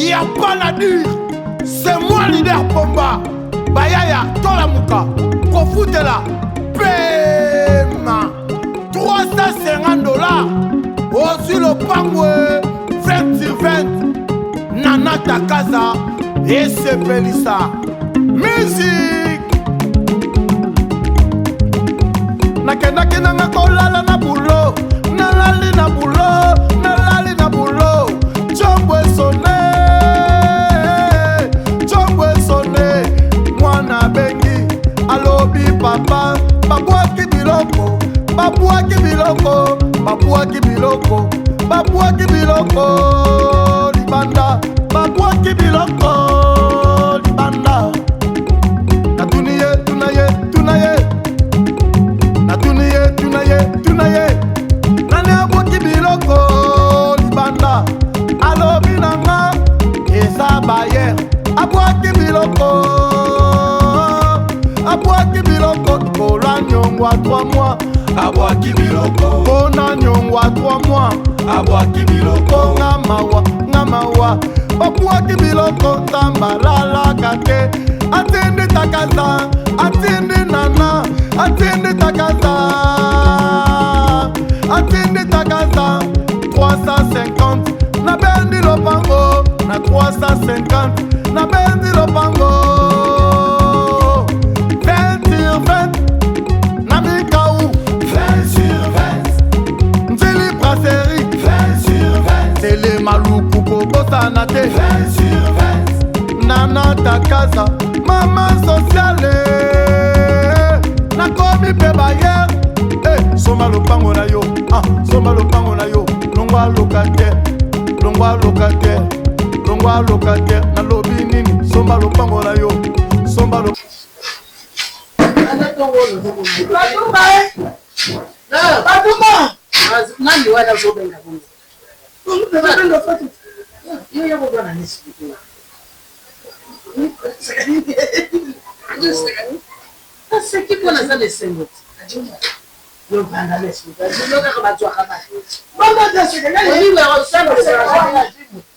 y a pas la dire. C'est moi leader Pomba. Bayaya, Tolamuka, Kofutela, Pema. 350 $. Aussi le pangwe, 20 sur 20. Nana Takaza et Sepelissa. Musique. Nakendaki nanga kolala na bulo. Nalali na bulo. Nalali na bulo. Chombo sonne. Chombo sonne. Mwana bengi. Alobi papa. Babuaki biloko. Babuaki biloko. Babuaki biloko. Babuaki biloko. Libanda. Babuaki biloko. Libanda. Natuniye, tunaye, tunaye. Natuniye, tunaye, tunaye. Nane abwaki biloko. Libanda. Alobi nanga. Eza bayer. Abwaki biloko. Abwaki biloko. Kola nyongwa 3 mois. Abwaki biloko. Kona nyongwa 3 mois. Abwaki biloko. Ngamawa, ngamawa. Abwaki biloko. Tambalala kate. Atende takaza. Atende nana. Atende takaza. Atende takaza. 350. Na bendi lopango. Na 350. Na bendi lopango. 20 sur 20. Na Mikaou. 20 sur 20. Nzeli brasserie. 20 sur 20. Tele maluku kobosa na te. 20 sur 20. Nana Takaza. Mama sociale. Nakomi pe bayer. Soma lopango na yo. Soma lopango na yo. Longwa locataire. Longwa locataire. Longwa locataire. Na lobi nini. Soma lopango na yo. Soma lo. Batuma. Nani wala zobenga bongo. Ndio fatu. Yo yabo bwana nisikitu. C'est qui qu'on a ça les cinq. Le bandalais, je ne sais pas toi comment. Maman de ce gars, il est au sein de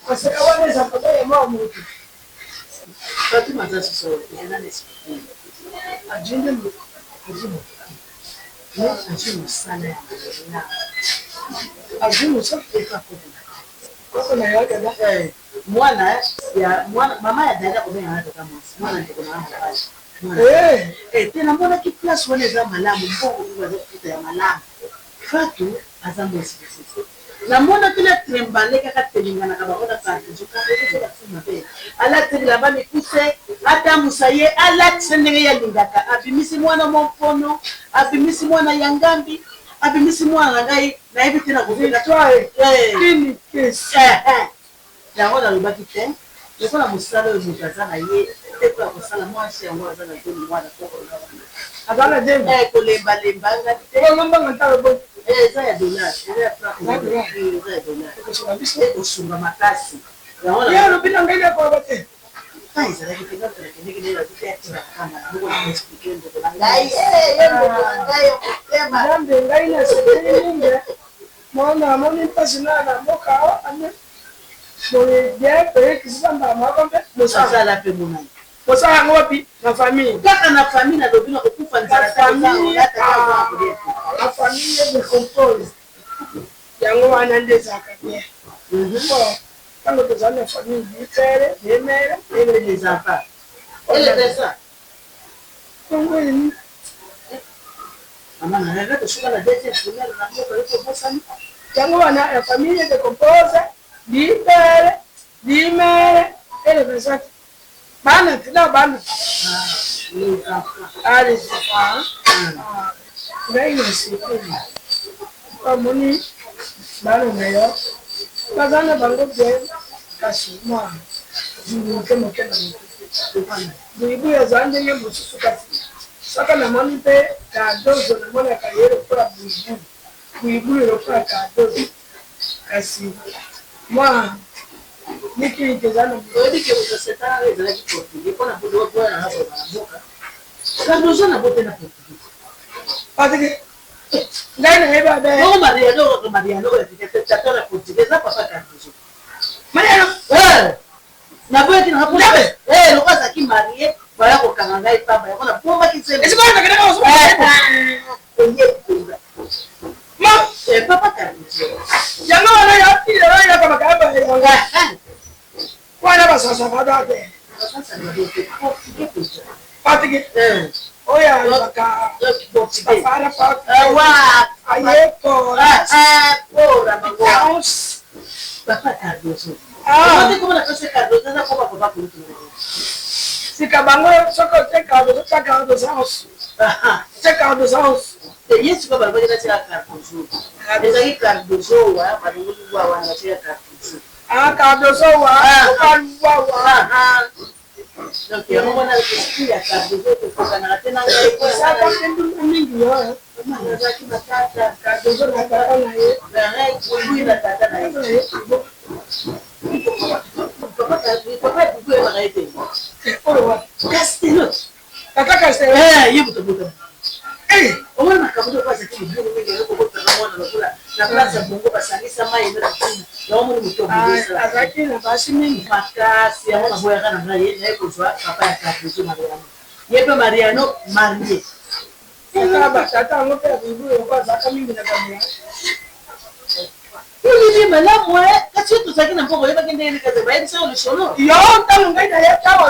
parce que on les a pas et moi mon. Fatu mata so il y a les. Ajinde mo. Non, ajinde sana. Ajinde ça fait pas quoi. Kwa na yaka da mwana ya mwana mama ya dada kwa mwana kama mwana ndio kuna tena mbona kiplasi wale za malamu mbongo ndio za ya malamu fatu azambo sisi na mbona kile trembale kaka telingana kama ona kati zuka ndio kusema pe ala tela bani kuse hata musaye ala tsendenge ya lingaka abimisi mwana mfono abimisi mwana yangambi abimisi mwana ngai na hivi tena kuvika twae kini kesi yango na lobaki te lokola mosala oyo moto aza na ye tekola kosala mwasi yango aza na toni mwana abana dembe kolembalemba te eza ya dollar kosunga makasi lobina ngai nakoba te ezalaki te ndenge ngai nasepeli mwana amoni mpasi na mboka Mon bien, que ça m'a raconté. Ça la fait mon ami. Pour ça, on va puis la famille. Quand la famille a donné au coup, la famille me compose. Il y a un an des académies. Quand nous avons la famille, les pères, les mères et les enfants. Et les dessins. Maman, on a regardé sur la deuxième première, on a la famille se compose. Libere, limere, et le présent. Bana, tu l'as bana. Allez, c'est pas. Mais c'est pas moni. Bana, meilleur. Bazana, bango, bien. Casse moi. Je ne peux pas me dire. Ya zande ye mususu kasi. Saka na mami pe ka dozo na mwana ka yero kwa buibu. Buibu yero kwa ka dozo. Kasi. Moi, niki kezana mbodi ke utoseta ezala kipoti ipona bodo kwa na hapo na boka kadozo na bote na poti patike ndani heba be no Maria no ya tete tata na poti eza papa kadozo Maria Est-ce que tu as Papa Cardozo. Yesu kwa barabara ya Cardozo. Ezali Cardozo wa balungu wa wanachia Cardozo. Cardozo wa Donc ya mwana kusikia Cardozo kwa na tena kwa sasa ndio mingi yo. zaki matata Cardozo na tata na yeye. na kuibu na tata na yeye. Papa kuibu na yeye. Castelo. Tata Castelo. Yibu to. Omwana makabuto kwa sababu ndio mimi niko kwa mwana nakula na plaza bongo basangisa mai ndio chini na wao ni mtoto mdogo Azakina basi mimi makasi ya mwana boya kana na yeye na kuzwa papa ya Cardozo Mariano yepe Mariano Marie tata ngope bibu kwa zaka mingi na kamera hivi malamu kati yetu sakina mpongo yeba kende ile kaze baidi sio ulishono yo tamu ngaida ya tawa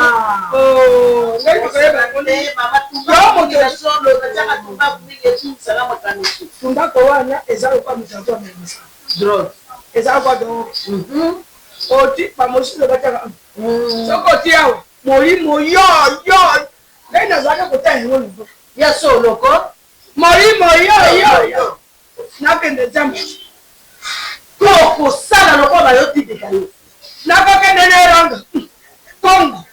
ngaida kwa yeba konde mama tumba yo mo solo nataka tumba kupiga tu salama kanusu tumba kwa wana ezalo kwa mtato amemisa drone ezalo kwa do oti pamosi lo bataka soko tiawo molimo yo ngaida zaka kutani ngono ya solo ko molimo yo nakende jamu Koko sala loko ba yo tideka yo. Nakokende neranga. Kongo.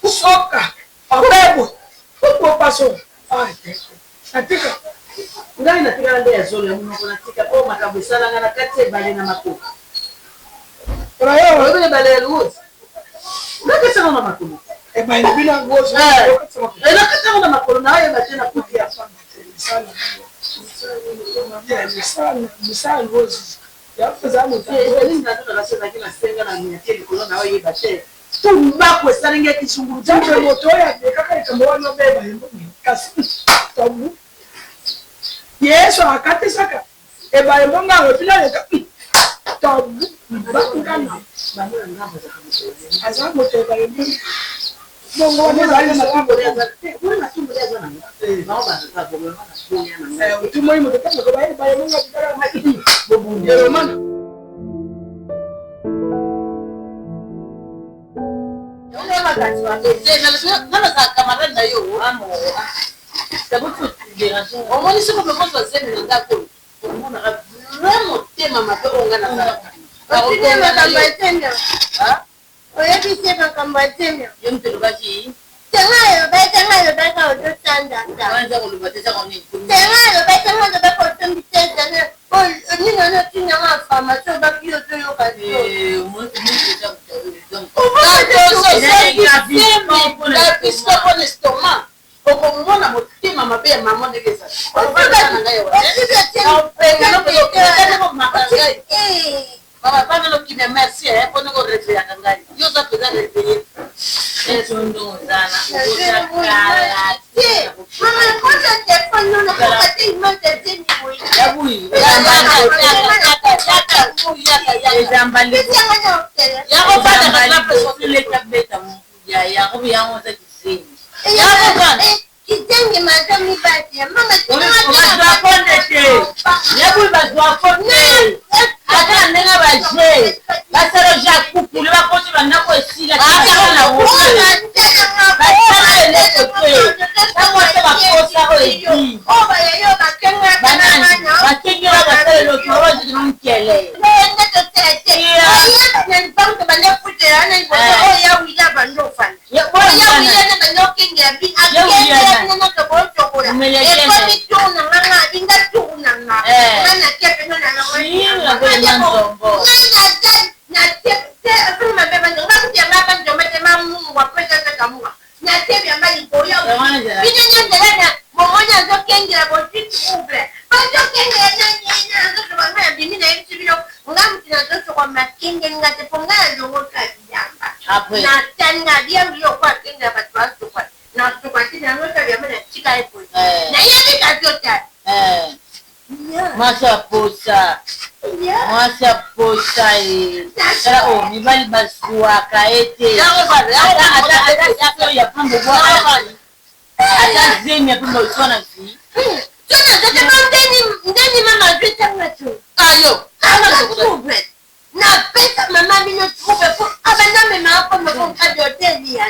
Usoka. Obebo. Kuko paso. Atika. Ngai na tika ndia zolo ya munoko na tika o makabusala ngana kate bale na makoko. Rayo, Wewe bale ya luot. Nake sana na makoko. e bale bina ngozo. Nakata na makoko na hayo batena kukia Sana. Misal ngozo. Yapo zamu tumbako esalinga ekisungulu jambe moto ya kaka ikamwana beba kasi tabu Yesu akate saka e ba mbonga ngopila leka tabu bakana azamu moto ba yimbi bongo ne zali na tumbo ya kuna tumbo ya zana naomba nitabomoa na kunya na utumo imo kama kwa ba mbonga kitaka maji bobu ya romana nana za camarade na yo amo sababu génération au moins si on peut pas passer dans d'accord on a vraiment tema mape ongana sana Otinema kambatenya. Ha? Oyebise kambatenya. Yomtelo baki. Tengayo beka ototanda. Wanza kulubateza kwa nini? Tengayo beka otombiteza na nina na tina mafama so baki otoyo kazi. Umuntu mwisho donc. Okomona mutima mabe ya mama ndegeza. Obana ngayo. Baba bana lo kimya merci kono ko refia kangai. Yo za pesa refia. Ndo zana. Mama kwanza telefono na kwa timu tete ni wewe. Yabui. Zambali. Yako bana kana pesa ile tabeta mu. Ya ko yango za kisini. Yako bana. Kitenge madami bati. Mama Yabui bazwa konde. Ata ndenga baje. Basero ja kupule bakozi banako esila. Ata na wote. Basero le kote. Tango se bakosa ko edi. Oba yo bakenga Banani. Bakenga basero lo kiroji nkele. Nenda tete. Ya ni bantu banefute ana ibo ya wila bandofa. Ya Ya wila na bandokinge bi akenge na ko chokora. E ko bituna nganga inda tuna nganga. Mana kepe na nganga. Na tete afuma beba ndo bakutia baba ndo mete mamu wa kwenda kakamua. Na tete ambaye boya. Binenya ndelana momonya zokengera botiti uble. Bazokenge na ndo bana bimina yitibiro ngamutina ndo kwa makenge ngate ponga ndo kajamba. Na tanga dia ndio kwa kinga batwazo kwa. Na tukwatina ngota ya mena chika epo. total. Moi, ça pose ça. Moi, ça pose ça. Oh, il va le bassoir, Kaete. Attends, il y a plein de bois. Attends, il y a plein de soins aussi. Tu as maman, je t'aime. Ayo, na pesa mama mino trouve pour abana me ma pas me font pas de hôtel ya.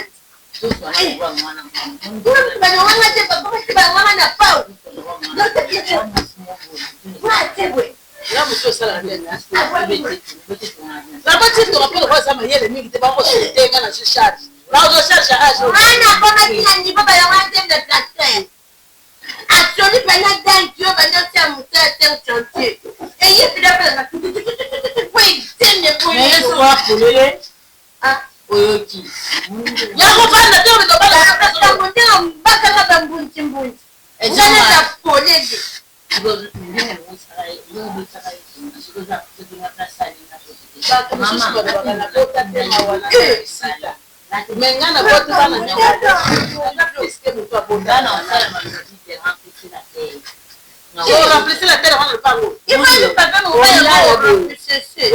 Bana wana te papa parce que mama na pas. Non c'est bien. Ouais, c'est vrai. là monsieur ça la petite te rappelle quoi ça m'a yé les mingi te pas moi c'était quand je charge. Là je charge à jour. Ana kama kila ndipo bana wana te de placer. Actually bana dans Dieu bana c'est monter chantier. Et il fait la mais soit polele ah oyoki yako fana te ndo bala ta monter mbaka na bambunti mbunti. Ngana ta polele. Remplissez la terre avant le panneau. Il va nous pas nous remplissez.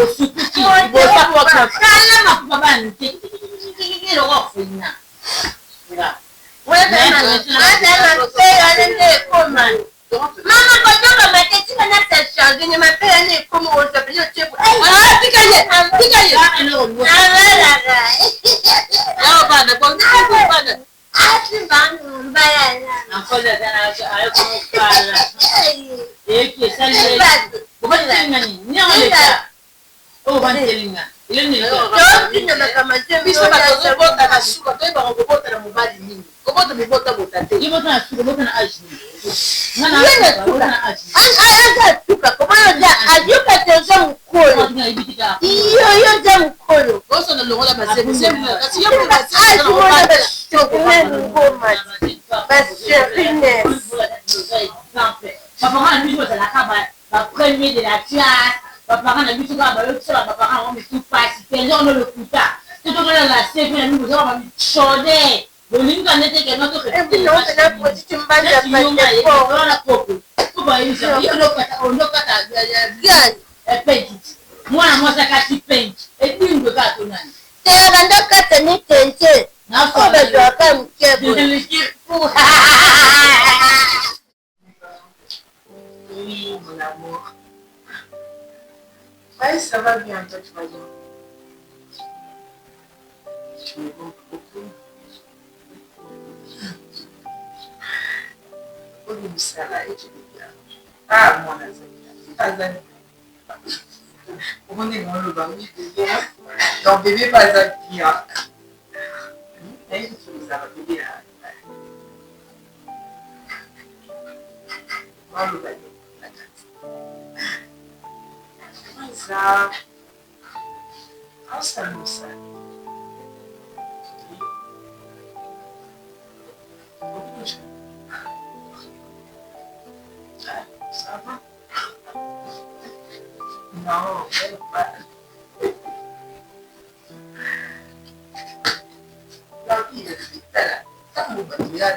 Mama kotoka mateti kana tashangi ni mapeni como utapeleo chepo. Tikaye. Yao bana, bana. Ati bangu mbaya na. Akola kana ayo kala. Eki sali. Ubani nani? Nyama. Oh bani telinga. Ile ni leo. Ndio kama jambo. Biso ba bota na suka, to ba bota na mobali nini. Ko bota mi bota te. Ibo na suka, bota na aji. Anga tuka kama yoja ajuka tenzo mkolo. Iyo yoja mkolo. Kosa na longola basebe. Kasi yo papa na biso la kaba ba premier de la classe. Papa na biso ba yo tsala papa on me tout passe. Tenzo no le kuta. Tout ko la sebe na biso ba mi chode. Bolinga nete ke noto ke. Embino na position mbanja pa. Na popo. Kuba hizo yo no kata Gani. petit. Mwana mosa kati paint. Et bingo ka to nani. Tena banda kata ni tenje. Na ko ba do aka mkebo. Oui, mon amour. Ouais, ça va bien, toi, tu vas bien. Tu me manques beaucoup. Oh, mais ça va, et tu es bien. Ah, mon Azali. Azali. On est dans le bain, oui, bébé. Non, bébé, pas Azali. Et tu nous as bébé là. Moi, le bain. Ça, ça nous ça. Ça va? Non, pas. La vie est vite là. Tant que vous là,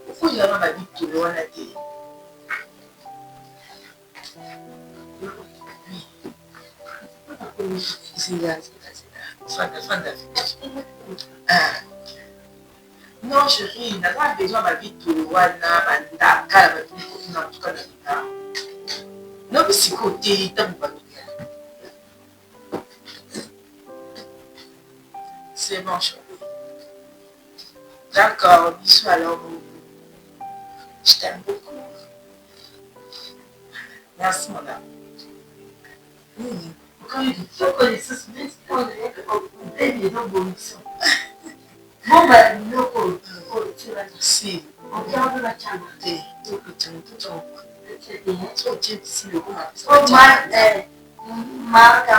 il faut y avoir ma vie tout le monde. Non, chérie, on n'a pas besoin de vie tout le non, mais c'est côté, c'est bon, chérie. D'accord, bisous alors. Je t'aime beaucoup. Merci, mon âme. Oui. Quand il faut connaître ce mais c'est qu'on est des évolutions. Bon, ben, nous, tu vas aussi. On vient de la chambre. Tout le temps, tout le temps. Marca,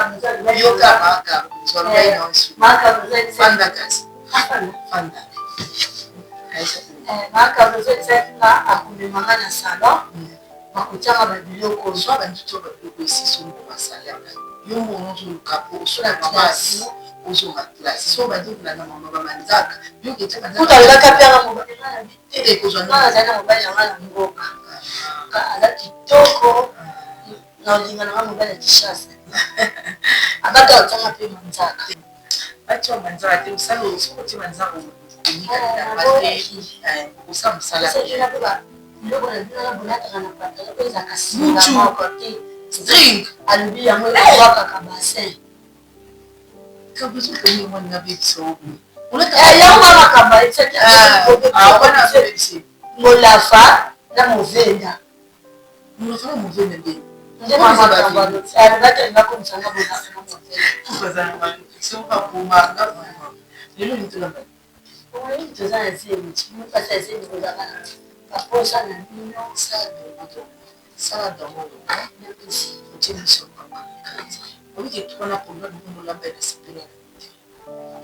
bakutiaka babiloko zwa bantuto babiloko esisi oluka basalaire yo mono ozoluka po osola classe ozonga classe so bazokula na mama bamanzaka yokeutalalaka mpe anga mobali ekozwa azali na mobali yanga na ngoka alingaka aza kitoko na olingana nga mobali ya kishasa abaka otanga mpe manzaka batia manzaka te osala osoko tie manzaka osa mosala biloko na bino na bonataka na pantalo mpe ezaka singa moko te string alobi yango ebwakaka bassin kabuzu koni mwana bebiso yango amakamba molafa na movenda molafa na movenda nde nde mamakamba alobatelenga komisanga molafa na movenda lelo nitolamba toza na zemi mopasa ya zemi kozaka baposa na bino sala dango napesi otie miso obike tukana ponga nolamba na sepela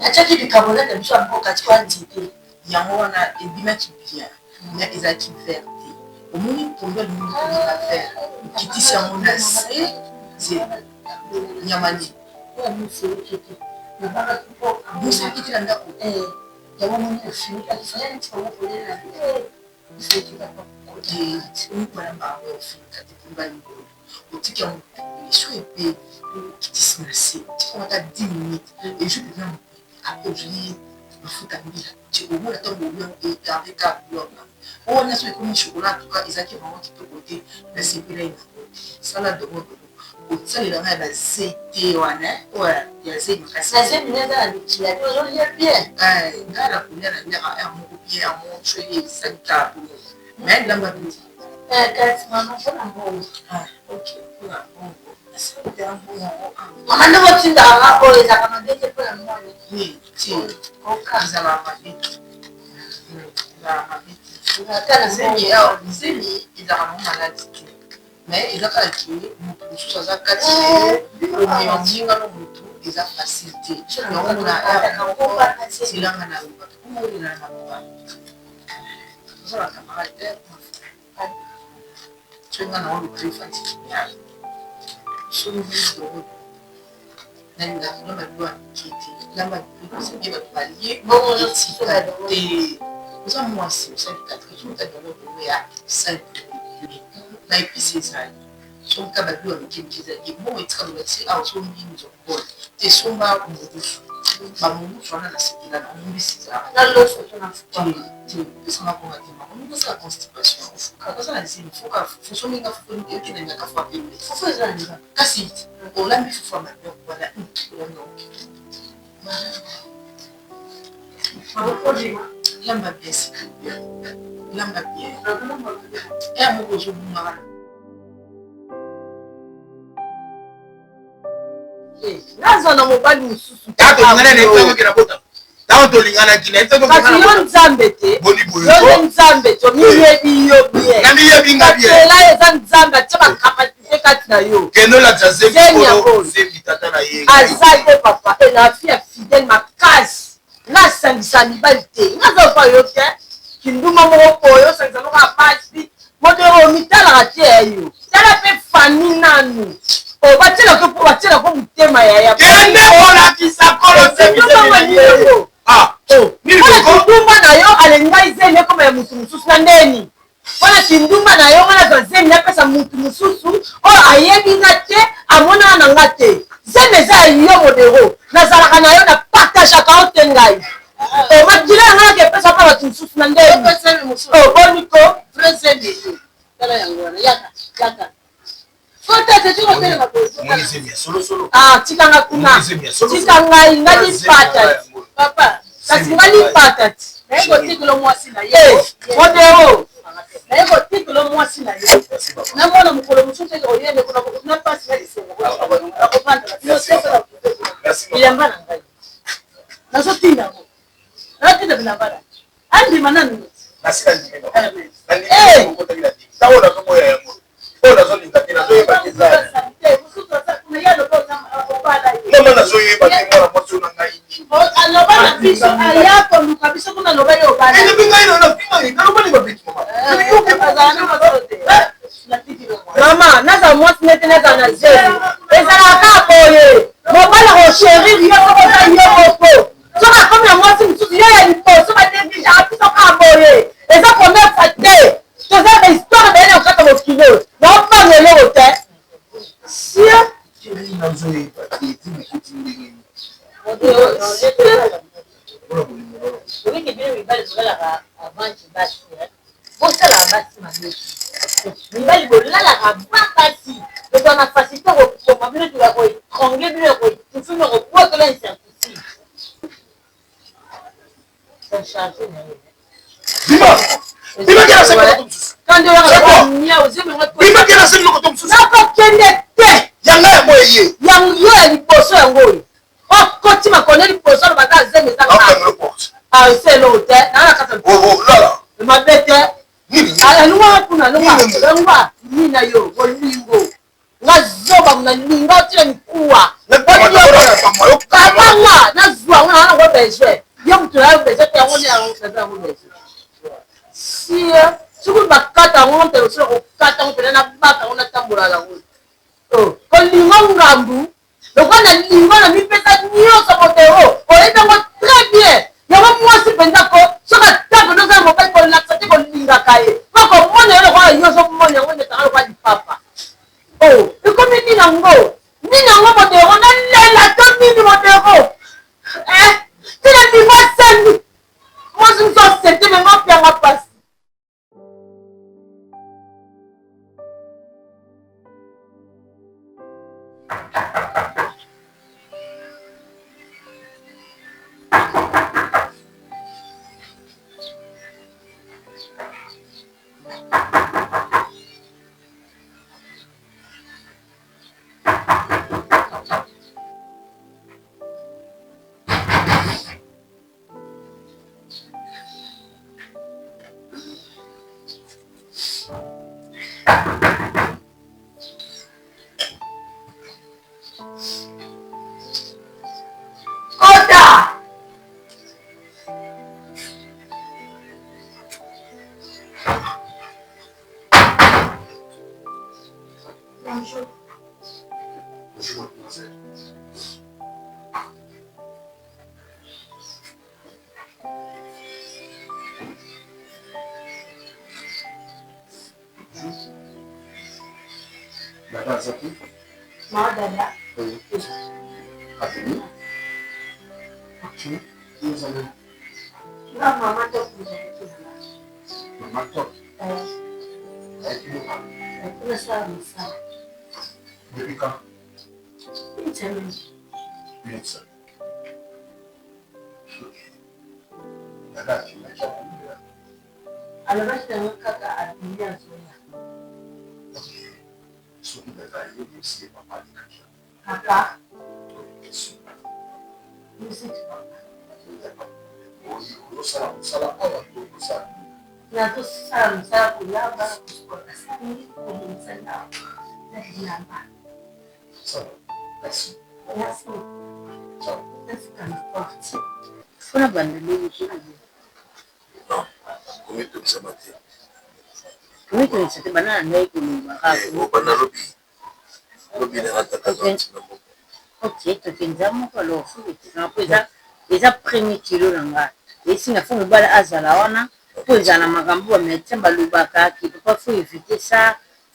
natiaki bicarbonate ya biso ya mboka ti kwa nzete yango wana ebimaki bien me ezalaki vert te omoni ponga lingi kolika vert okitisi yango na se nyama nini bosaki te na ndako yango moni ofinikakifanya neti bango kolela omipana bango ofinika te ponga likolo otiki yango eso epe okitisi na se otikangata 10 minutes ejo pena après ozwi mafuta mbila ti omona ntango obi yango egarde ka blog owana so ekomi chokola antuka ezalaki vraiment kitoko te nasepela ye nango sala domodomo osalelanga ya bazete wana ya ze makasi ngai na kolia na ndaka ya moko bien ya montre esalika bomo me ndamba biti mama nde botindaka oyo ezaka mabete mpo na mwana ezala mabete zemi ezalaka mo maladi te mais eza kaka ke motu mosusu aza kati omema mbingano motu eza facile te yango mona elanga na bato omolela na makoba ozala camarade twenga na olo prefatikinyala sombido nalinga lamba biwa kiti lamba biwa bato balie etika te oza mwasi osalika te ozomotadango bongo ya sali na episi ezali somika babiwa mikemike ezali bongo etika lobati awa sombini zokola te somba mongusu bamongusu wana nasekela na ombisi ezalapesanga konga te makomi kosala constipation kozala nsini fosominga okendangaka fo apembe fofo ezala kasi olambi fofo ya mabia wana lamba bien sikabia lamba bien eya moko ozobungaka nazwa na mobali mosusu kasi yo nzambe te yo nzambe te omiyebi yo bienela eza nzambe atie bakapasite kati na yo aza te papa na fi ya fidele makasi nasangisa mibali te ngazopa yo te kinduma moko poyo osangisa moko ya pasi modero omitalaka te ya yo tala mpe fami nanu batielako motema yaya kindumba na yo alengai zemi ekoma ya mutu mosusu na ndeni mpona kindumba na yo wana azwa zemi apesa mutu mosusu oyo ayebi nga te amonana na nga te zemi eza ya yo modero nazalaka na yo na partageaka o te ngai makila yanga naka epesa mpa bato mosusu na ndeni boniko tikanga kuna tika ngai ngalipata kasi ngalipata ti modero nayekotikelo mwasi na ye namona mokolo mosusu eke oyende kuna pasi na lisengo bilamba na ngai nazotinda yango nazotinda bilamba na andima nanu aloba na biso aya koluka biso kuna loba yo mama naza mwasi nete naza na zemi ezalaka boye mobala kosherir yo sokoza yo moko soka komi na mwasi mosusu yo ya liposo badebijaka biso ka boye eza komefa te toza bahistoire bayene kokata mokile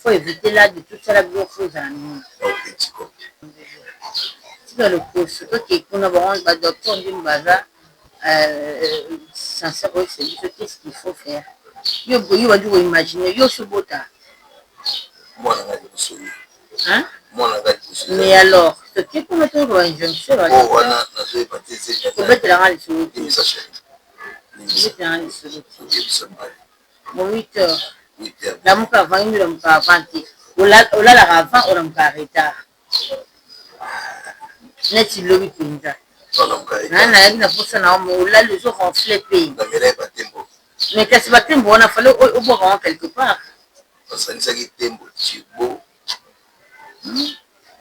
Faut éviter là de tout ça, la chose à nous. Le course, ok, qu'on a vraiment un docteur d'une baza, sincèrement, c'est qu'est-ce qu'il faut faire. Yo va dire imaginer, yo ce beau tas. Hein? Mais alors, ce qui est pour mettre une injonction, c'est mettre la râle sur le Bon, 8 heures. La mouka avant, il me l'a vanté. On l'a la ravant, on l'a retard. Net il lobby pinza. Nana yaki na posa na on l'a les autres enflé pays. Mais qu'est-ce que tu on a fallu au bout quelque part.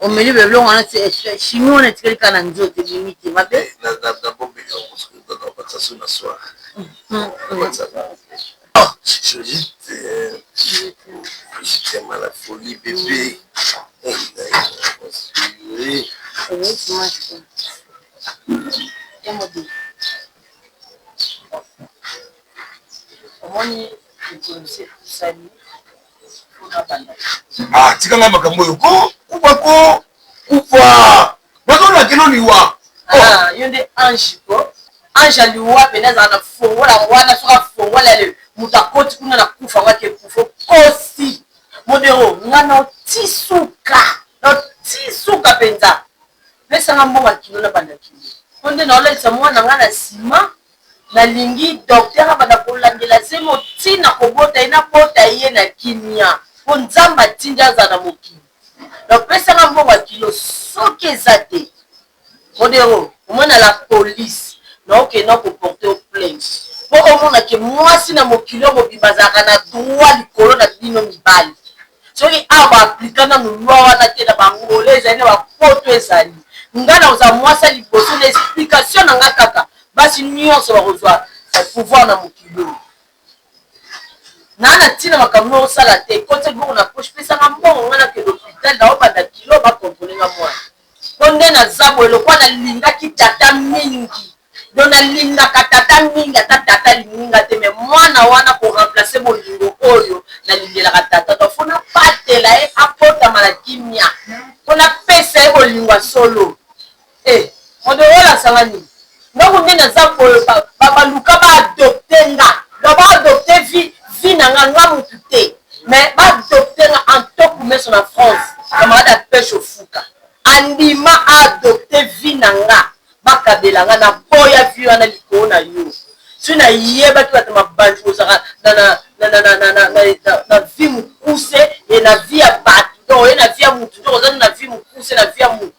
Au milieu de l'eau, on a chinois, on a tiré le canard de limite. Ma belle. Je t'aime à la folie, bébé. Ah, tika nga makambo yo ko ubako kufa bakona kino liwa yo nde ange ko ange aliwa peneza na fongola wana soka fongola le mutakoti kuna na kufa wake kufa kosi modero ngana tisuka penza pesa ngambo wa kilo na banda kilo onde na ole sa mwana ngana sima na lingi docteur bana kolandela semo tina kobota ina bota ye na kimia po nzamba tinja za na mokili na pesa ngambo wa kilo soke zate modero omona la police na oke na ko porter plainte po omona ke mwasi na mokili mobibazaka na droit likolo na bino mibali soki aba aplikana no loi wana te na bangole ezali na bapoto ezali ngana oza mwasi liboso na explication na nga kaka basi nyonso bakozwa pouvoir na mokili na ntina makambo osala te kote bongo na poche pesanga mbongo ngana ke l'hôpital na obanda kilo bakontrole nga mwana po nde naza boye lokwa nalingaki tata mingi do nalingaka tata mingi ata tata lininga te me mwana wana koremplace bolingo oyo nalingelaka tata tofuna patela ye apotama na kimia mpona pesa ye bolingo ya solo modeolasanga nini ndongo nde naza boye baluka baadopte nga do baadopte vi na nga mutu te mais baadopte nga antoku meso na France kamarade apeshe ofuka andima aadopte vi na nga bakabela nga na boya vi wana likolo na yo so nayebaki bato mabanzi kozaka na vi mokuse e na vi ya bato to ye na vi ya mutu to kozani na vi mokuse na vi ya mutu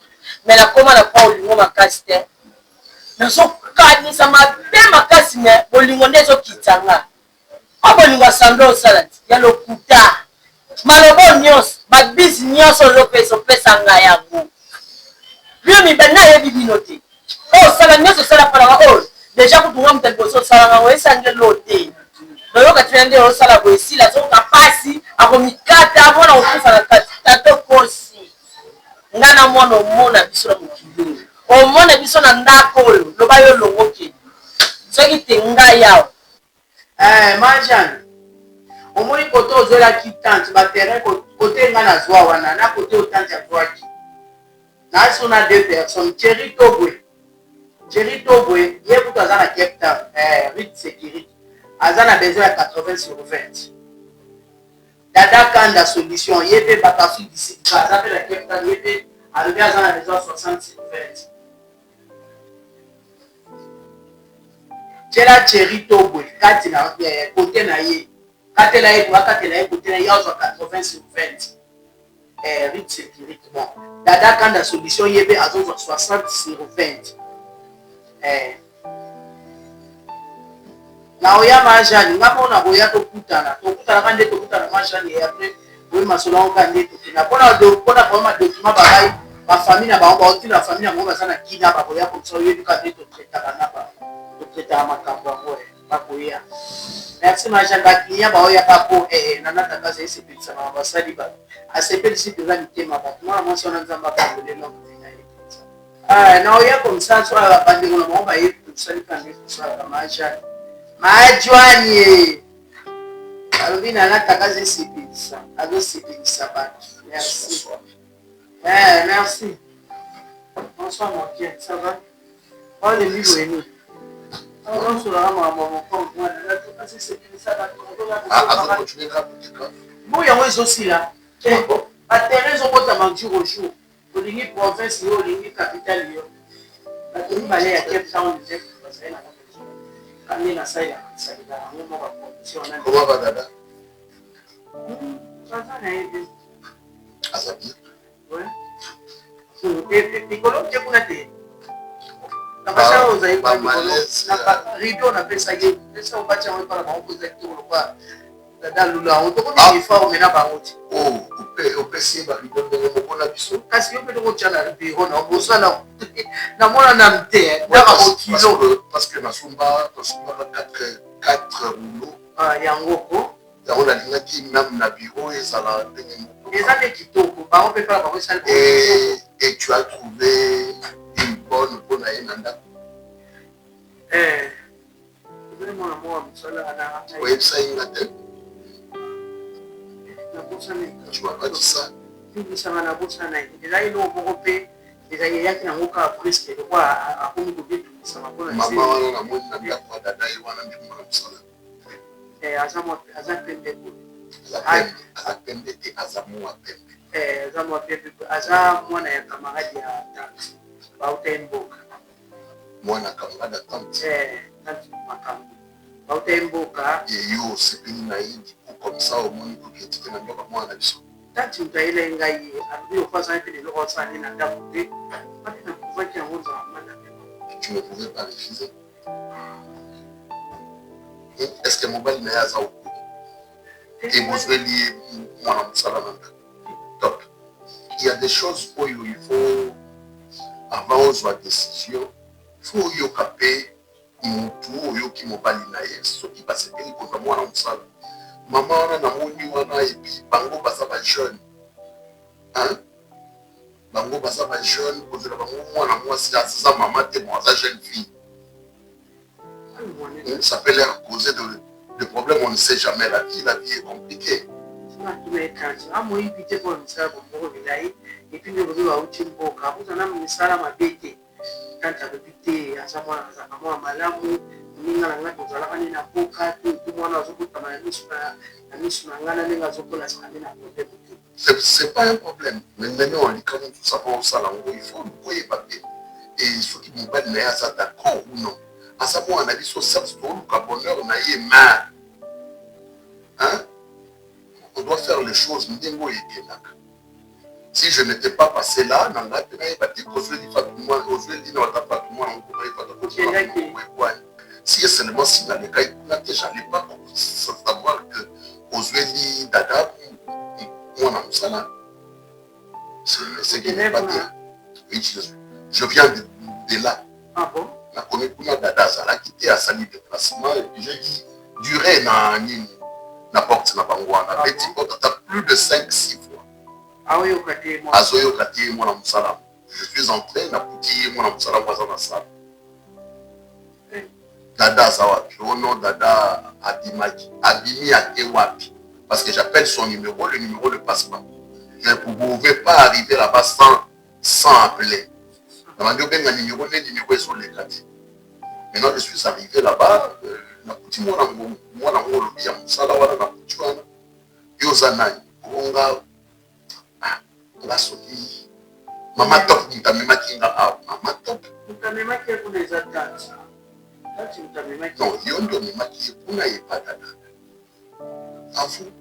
me nakoma na kwa olingo makasi te nazokanisa mabe makasi me bolingo nde ezokitanga o bolingo asamble osala ti ya lokuta malobo nyonso babisi nyonso ozopesa ngai yango bio mibali nayebi bino te osala nyonso osala mpona oyo deja kutunga moto liboso osalanga ngo esangelo te nayoka tina nde osala boye esila azokoka pasi akomikata mwana kokufa na kati tato kosi nga na mwana omona biso na mokili omona biso na ndako oyo loba yo longoki soki te ngai yawa manjani omoni kote ozwelaki tante baterrain kote nga nazwa wana na kote otante azwaki nasi ona 2 personnes Thierry Tobwe ye kutu aza na Cape Town rite sécurité aza na besoin ya 80/20 Dada Kanda solution ye mpe bakafi d'ici aza mpe na Cape Town ye mpe alobi aza na besoin 60/20 tiela Thierry Tobwe kati na kote na ye katela ye akatela ye kote na ye azwa 80/20 rite sécurité bon Dada Kanda solution ye mpe azozwa 60/20 na oya majani nga mpona boya tokutana kande tokutana majani apres oyo masolo yango kande tokina mpona koyoma dokima babai bafamille na bango baotina bafamille na bango baza na kina bakoya komisa oyebi nde totretaka na totretaka makambo yango bakoya merci majani baklinia baoya bapo nanatakaza esepelisa banga basali bato asepelisi mpenza mitema bato mwana mwasi wana nzambe apangolela motena ye na oya komisa so bandeko na bango bayebi tosalika nde tosalaka majani majwani alobi nanatakaza esepelisa azosepelisa bato merci merci bonsoir mon bien ça va oh le livre est mis on se la rama mon compte moi là esepelisa bato bo yango ezosila baterrain ezokotama jour au jour olingi province yo olingi capitale yo bato mibale ya Cape Town te bazali na kande na saila yango mo bacondition wana comment va dada baza na ye te aza bien likolo te kuna te na basala ozali rido napesaki pesa obati yango epala bango kozali te koloba dada lula yango tokomi uniforme na bango te opesi ye barido ndenge moko na biso kasi yo mpe tokotia na biro na bosala namona na mte naka bokilo parce que tosombaka 4 rouleau yango ko yango nalingaki meme na biro ezala ndenge moko eza nde kitoko bango mpe kala bango esali et tu as trouvé une bonne mpona ye na ndako mona mwa mosala oyebisa ye nga te nakosami tu m'as pas dit ça bibisanga na bosa na ye eza eloko moko mpe eza yeyaki nango kaka presque lokwa akomi kobitumisa mpona mama wana namoni na ndako ya dada ye wana nde mwana mosala aza pembe boye aza pembe te aza mwa pembe aza mwa pembe aza mwana ya kamarade ya tante bauta ye mboka mwana camarade ya tante tante makambo bauta ye mboka yeyo osepeli na ye diku comme ça omoni kokietike na ndoka mwana na biso tati moto ayela ngai alobi ofasani mpe leloko osali na ndako te ate na pouvaki yango ozala mwana tu ne pouvais pas refuser est-ce que mobali na ye aza okuni ebozweli ye mwana mosala na ndako top il y a des choses oyo il faut avant ozwa décision faut oyoka mpe mutu oyoki mobali na ye soki basepeli kozwa mwana mosala mama wana namoni wana epi bango baza bajeune bango baza bajeune kozela bango mwana mwasi aza mama te bon aza jeune fille ça peut leur causer de problèmes on ne sait jamais la vie est compliquée amoyibi te mpona misala bomboko bilai epuis nde bobi bauti mboka ozana misala mabe te tante alobi te aza mwana azaka mwana malamu ninga na ngai tozalaka nde na mboka te epi mwana azokotama na miso na ngai na ndenge azokolasaka nde na problème te c'est pas un problème mais maintenant likama tout ça osala ngo il faut koyeba te et soki mobali na ye aza d'accord ou non aza mwana na biso certes toluka bonheur na ye ma on doit faire les choses ndenge oyo ekendaka si je n'étais pas passé là na ngai mpe nayeba te kozweli na wata fatu mwana mokoma yefata si seulement si nalekaki kuna te j'allais pas savoir que ozweli dada mwana mosala c'est qui n'est pas bien oui je viens de là nakomi kuna dada azalaki te asali déplacement et puis j'ai dit durée na nini na porte na bango wana beti mboka ata plus de 5-6 fois azoyoka te mwana mosala je suis entré nakuti ye mwana mosala ngo aza na sala dada aza wapi ono dada abimi ate wapi parce que j'appelle son numéro le numéro ne passe pas je ne pouvais pas arriver là-bas sans appeler namandi obenga numéro ne numéro ezoleka te maintenant je suis arrivé là-bas nakuti mwana ngo olobi ya mosala wana nakuti wana yo oza nani onga nga soki mama top mutamemaki nga awa mama top non yo nde omemaki ye kuna yepa dada avu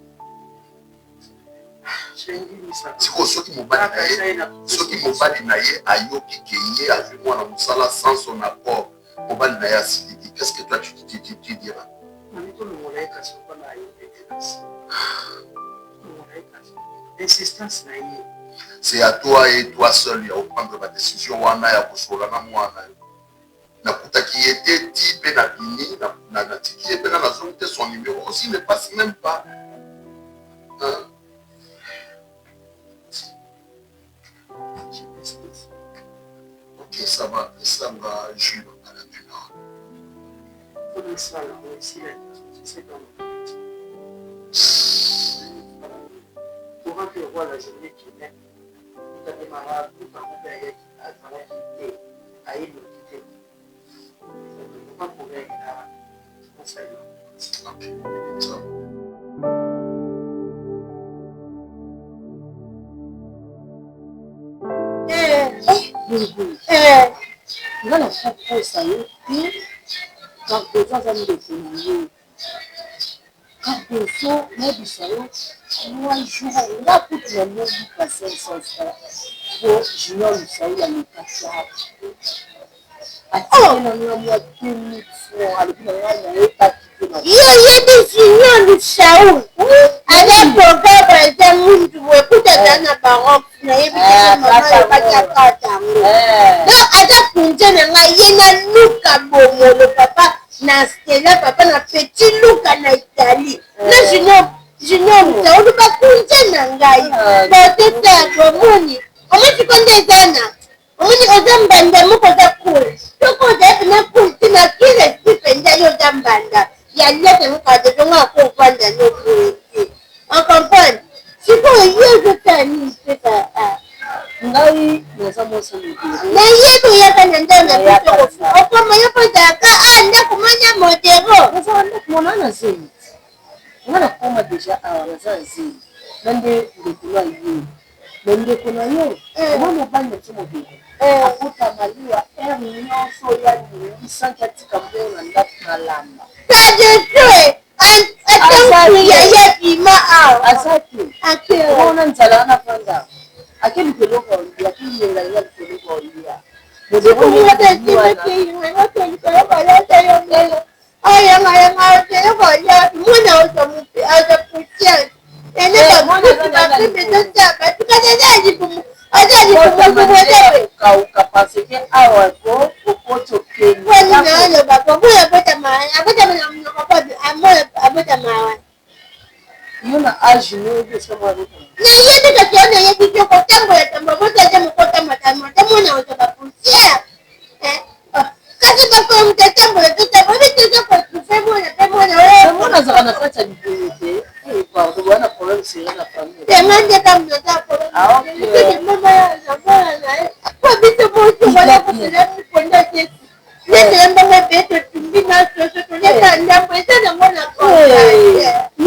sikoyo soki mobali na ye ayoki ke ye azwi mwana mosala sans son accord mobali na ye asiliki qu'est-ce que toi tu diras c'est à toi et toi seul ya oprendre ba décision wana ya kosola na mwana nakutaki ye te ti mpe na bini natiki ye mpe na nazongi te son numéro aussi ne passe même pas ok ça va esanga Jules à la du Nord pour que voit la journée qui est tout à démarrage tout en fait à travailler à y quitter ne pas pouvoir à conseil ok ça nga na kokosa yo te kakoso aza ndeko na yo kakoso nayebisa yo mwa jour nga kutu na mobuka 500 po junior lusayo ya mekasa atie na nga mwa 2000 francs alobi na nga na ye patike na yo yebi junior lusayo aza programme eza mundu boye kutata na baroke nayebi mama yebaki akata yango donc aza punje na ngai ye na luka bomolo papa na stela papa na petit luka na italie na junior lusayo luka punje na ngai boteta bomoni omoni konde ezana omoni oza mbanda moko oza cool soko ozayebi na cool tina kiresi mpenza yo oza mbanda ya lete mokadezonga akovanda noboye te en comprendre sikoyo yo ezotala nini pesa yetu yakana ndana bitoko okoma yopotaka ndako manya modero nazala monana zemi nga nakoma deja awa naza nzeli na nde ndeko na yo na ndeko na yo oma mobali na ti mobili akota maliwa ere nyonso oya lisanki atika mbeo na ndako na lamba tajetue atankuya yebima awa aza te ona nzala wana fanda ake likoloko olia ake yengalinga likoloko olia kauka parce que awa ko okoti okeni yo na age noyebi esika mwa nayebi kati yo nayebi te kotambola tambola botaze mokotamatamotamona ozoba poussière kasi bakolo mutatambola totambola toza kotufe mona mpe mona azaka na kati ya libongo te pardon wana problème serie na famille temandeka mnoza mama naye po biso boso wala kosela miponda te netela mbongo pe totumbi na soso toleka ndambo eza nango na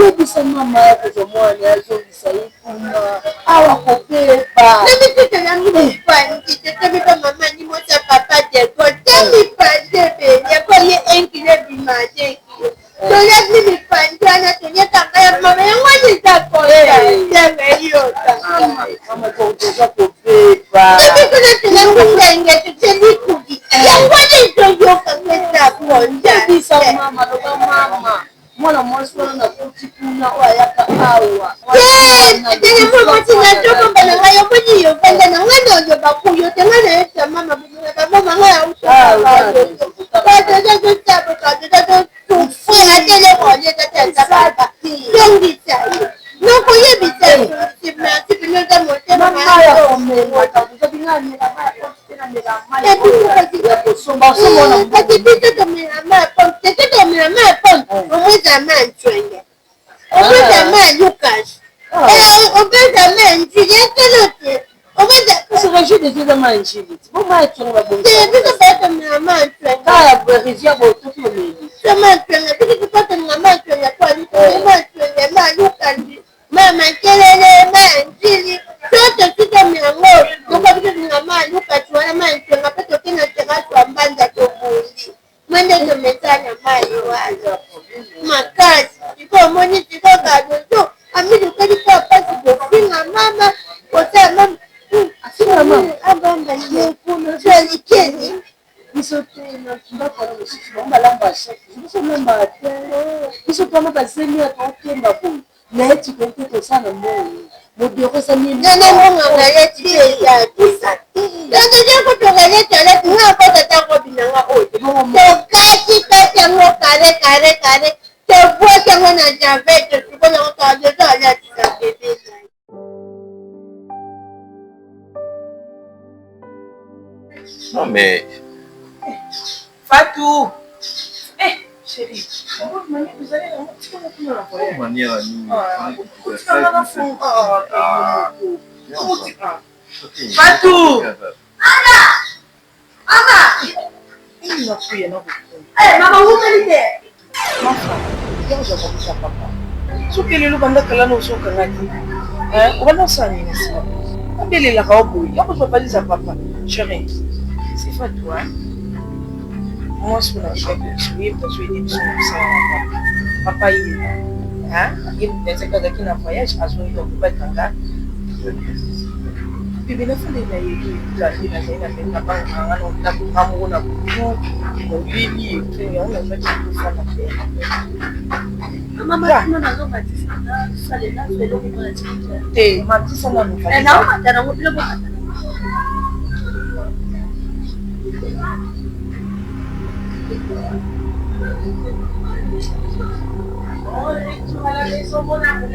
yebisa mama yakozwa mwana azongisa ye kuna awa kopepa namitutolamipandi totomipa mama ndimosa papa deko temipande beyako ye enkile bimade tolaki mipandi wana tonyekanga ya mama yango eza kotoza kopepa tobikonatelamutenge tutelikudi yango netoyokanga eza yebisa mama loba mama mwana mwasi wana nakoti kuna oyo ayaka awa telemomotinatomomba na ngai omoni yovanda na ngai na oyoba kuyo te ngai nayesa mama bamama ngai ausoaatoza tosaboka tofrera telekoyetatazababa tongisa ye nokoyebisa merci pinoza motema kasi biso tomela ma pompe tete tomela ma pompe omweza ma ncwenge omweza ma lukas omweza ma njili ekelo te omezaregie deseza ma njili bomaetonga biso baya tomela ma ncwenge kaya regia botoki omeli ma ncwenge biso tukotomela ma ncwenge kwalitoma ncwenge ma lukandi ma makelele ma njili toto sitomelango mokobisozinga ma lukasi wana ma ncwenga mpe tokena terasi wa mbanza tobundi mwende tomesana mai wana makasi siko omoni sikokadoso amilukalika pasi kofinga mama kosala mama abambalikeni biso te na ndako wana mosusu baombalamba chef biso lamba te biso mpona basemi atokemba boye naye tikote tosala moi modero esami nanamonganga yeti eza kisa nantojakotokaletoaleti nga kotatakobinanga oyo tokati kati yango kare tobwaki yango na javete tukonango kazotoalatisa bebe Non mais... Fatou. Chérie. Vous allez la manière à nous. Fatou. Maman, vous validez. Soki lelo bandakala na osokangaki obandasani nasi abelelaka oboye yakozwapalisa papa chérie c'est Fatou moi ce qu'on a fait je parce que je suis papa il est kaka kina voyage azongi kokuba kanga bebe na fande na yetu la zaina na banga na moko na butu molili et on a fait tout ça na fait mama na zo batisa na sale na felo ko na tshika te matisa na no fa na o matana mo pele mo tu vas la maison mon amour.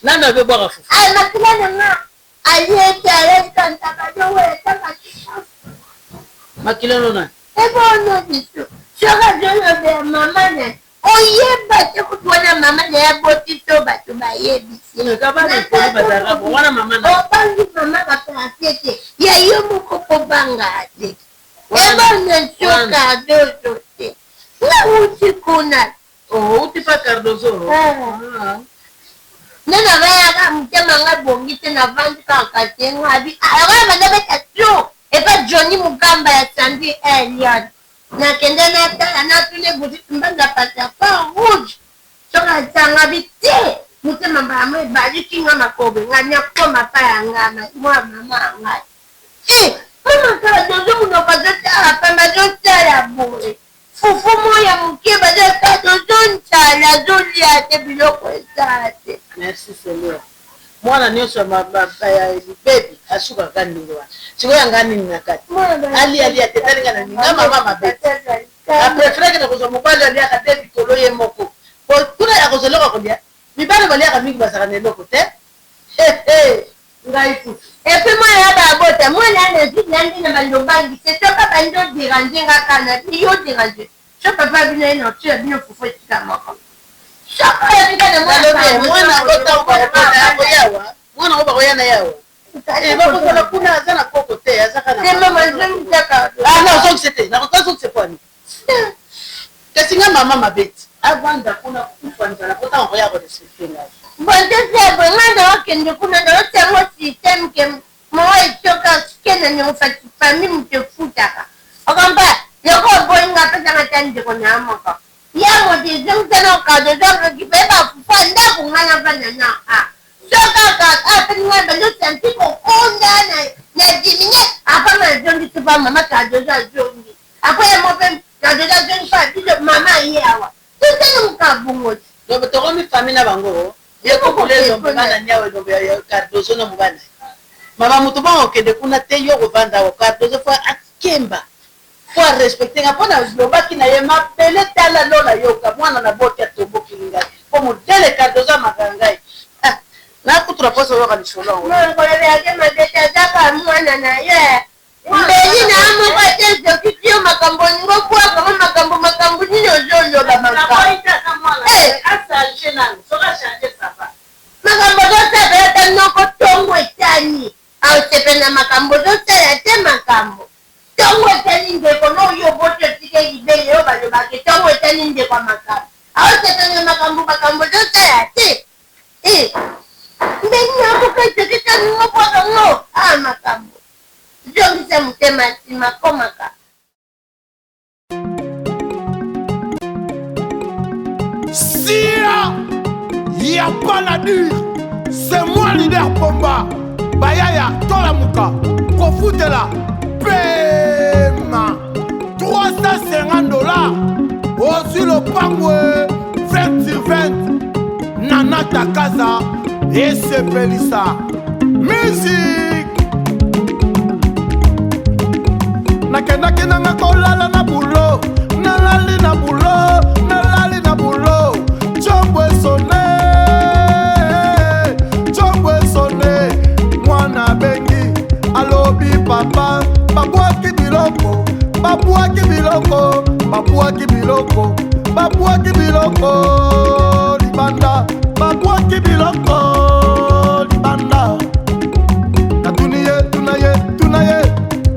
Nana veut boire à fou. Makila nona. Nana vaya mtema ngabongi tena vandu kakatenga abi ara bana betatu et pas Johnny Mugamba ya Sandy Elion na kende na tala na tune budi mbanga pata pa rouge soka tanga biti mtema mbamwe bali kinga makobe nganya koma pa yanga mwa mama ngai mama ka dozo muno bazata pamba jota ya boe fufu moya muke bazata dozo ntala zolia te biloko esate. Merci Seigneur. Mwana nyosho mabaya baby ashuka kandingwa. Siko yangani ninakati. Ali atetanga na ninga mama mabeti. A préféré que na mobali ali akate bikolo ye moko. Pour kuna ya kozoloka kodia. Mibale bali akamiki basaka neloko te. Ngai fu. Et puis moi ya ba bota, moi là ne suis nandi na balombangi, c'est toi pas bando déranger ngakana, yo déranger. Je peux pas venir non, tu es bien fufu tika moko. Mwana oba koyana yawa. Bakozala kuna aza na koko te azaka na. Non, soki c'était. Nakota soki c'est quoi ni? Kasi nga mama mabeti. Avanda kuna kufanza na kota ngoya ko respecter nga. Bonde sebo nganda wakende kuna ndo tengo system ke moyo choka skena ni mfati family mtefuta. Okamba yoko boinga pesa ngatande ko nyamaka. Yango dizung tano kado dong ki beba fanda kungana banana soka ka apenga bendo santi ko konda na jiminya apa ma jondi tuba mama kado za jondi apa ya mope kado za jondi pa bido mama yawa tena mkabungo Dobe toko mi famina bango yeko kulezo mbana nyawe dobe ya kado zo na mbana mama mutuba okende kuna te yo kovanda o kado zo fa akemba faut respecter ngapona lobaki na ye mapele tala lola yoka mwana na boki atomboki ngai ko modele kadoza makangai na kutura poso yoka ni solo ngo le ake madeta zaka mwana na ye mbeli na amo kwa tezo kitio makambo ngo kwa kama makambo nino zozo ba makambo asa jena soka changer sapa makambo zote beta noko tongo etani au sepena makambo zote ya te makambo tongo etani ndeko no yo bote tike ibele yo balo bake tongo etani ndeko makambo au sepena makambo zote ya te ndeni amuka tekita ngo ngo makambo jongi se mutema sima komaka Sia, y a pas la dure. C'est moi leader Pomba. Bayaya, Tola Muka, Kofutela, Pema. $350. Aussi le pangwe, 20 sur 20. Nana Takaza et Sepelissa. Musique. Nakendaki nanga kolala na bulo. Nalali na bulo. Nalali na bulo. Chombo sonne. Mwana bengi. Alobi papa. Babuaki biloko. Babuaki biloko. Babuaki biloko. Babuaki biloko. Libanda. Babuaki biloko.